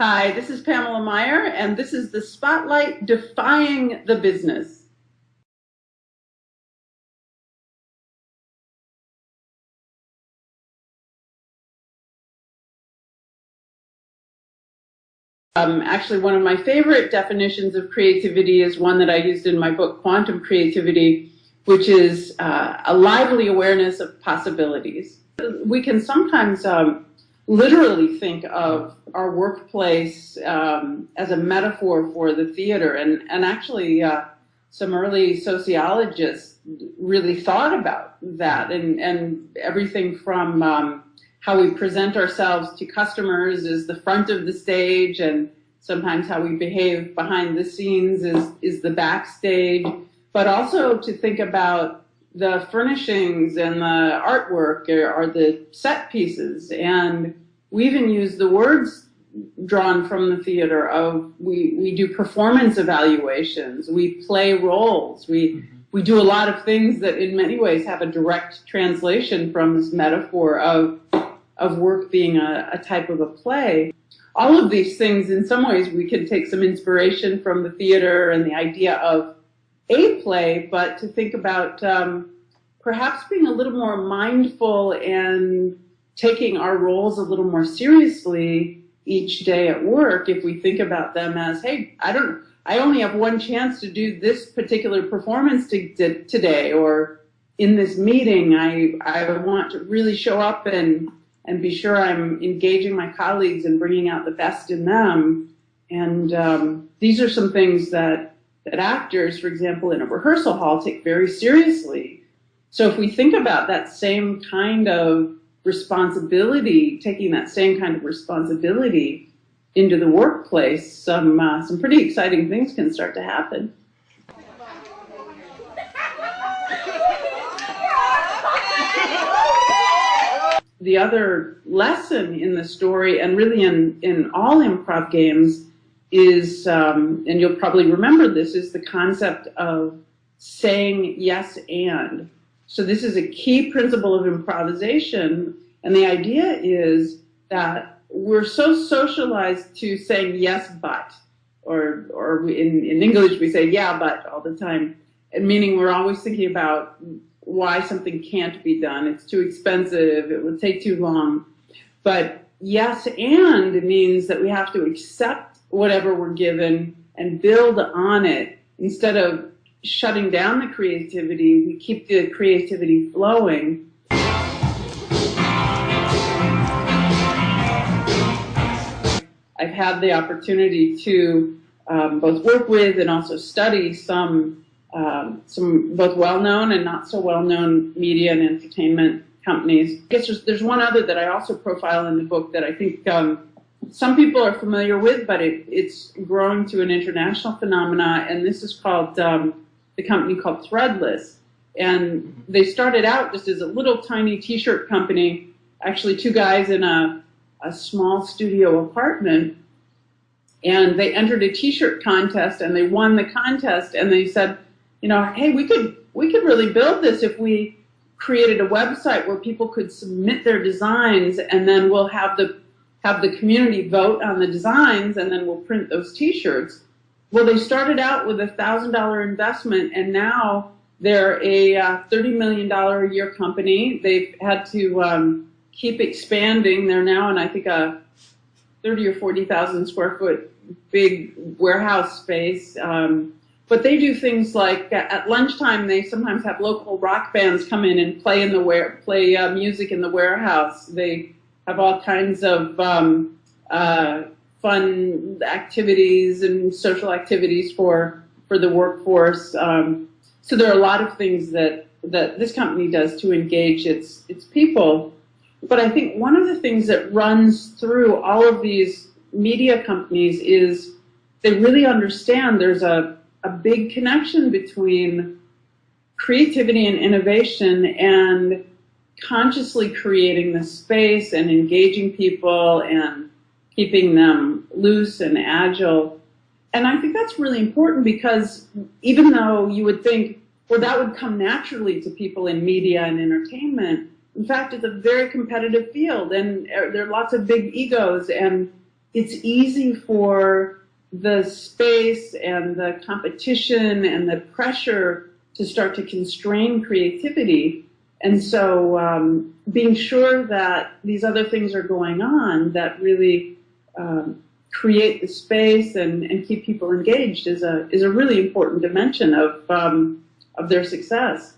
Hi, this is Pamela Meyer, and this is the Spotlight Defying the Business. Actually, one of my favorite definitions of creativity is one that I used in my book, Quantum Creativity, which is a lively awareness of possibilities. We can sometimes literally think of our workplace as a metaphor for the theater, and actually some early sociologists really thought about that, and everything from how we present ourselves to customers is the front of the stage, and sometimes how we behave behind the scenes is the backstage, but also to think about the furnishings and the artwork are the set pieces. And we even use the words drawn from the theater of we do performance evaluations, we play roles, we do a lot of things that in many ways have a direct translation from this metaphor of work being a type of a play. All of these things, in some ways, we can take some inspiration from the theater and the idea of a play, but to think about perhaps being a little more mindful and taking our roles a little more seriously each day at work, if we think about them as, hey, I only have one chance to do this particular performance today, or in this meeting, I want to really show up and be sure I'm engaging my colleagues and bringing out the best in them. And these are some things that actors, for example, in a rehearsal hall take very seriously. So if we think about that same kind of responsibility, taking that same kind of responsibility into the workplace, some pretty exciting things can start to happen. The other lesson in the story, and really in all improv games, is, and you'll probably remember this, is the concept of saying yes and. So this is a key principle of improvisation, and the idea is that we're so socialized to saying yes but, or in English we say yeah but all the time, and meaning we're always thinking about why something can't be done. It's too expensive, it would take too long. But yes and means that we have to accept whatever we're given and build on it. Instead of shutting down the creativity, we keep the creativity flowing. I've had the opportunity to both work with and also study some both well-known and not so well-known media and entertainment companies. I guess there's one other that I also profile in the book that I think some people are familiar with, but it's growing to an international phenomena, and this is called the company called Threadless. And they started out just as a little tiny t-shirt company, actually two guys in a small studio apartment, and they entered a t-shirt contest and they won the contest, and they said, you know, hey, we could really build this if we created a website where people could submit their designs, and then we'll have the community vote on the designs, and then we'll print those t-shirts. Well, they started out with a $1,000 investment, and now they're a $30 million a year company. They've had to keep expanding. They're now in, I think, a 30 or 40,000 square foot big warehouse space. But they do things like at lunchtime, they sometimes have local rock bands come in and play music in the warehouse. They have all kinds of fun activities and social activities for the workforce. So there are a lot of things that this company does to engage its people. But I think one of the things that runs through all of these media companies is they really understand there's a big connection between creativity and innovation and consciously creating the space and engaging people and keeping them loose and agile. And I think that's really important because even though you would think, well, that would come naturally to people in media and entertainment, in fact, it's a very competitive field, and there are lots of big egos, and it's easy for the space and the competition and the pressure to start to constrain creativity. And so being sure that these other things are going on that really create the space and keep people engaged is a really important dimension of their success.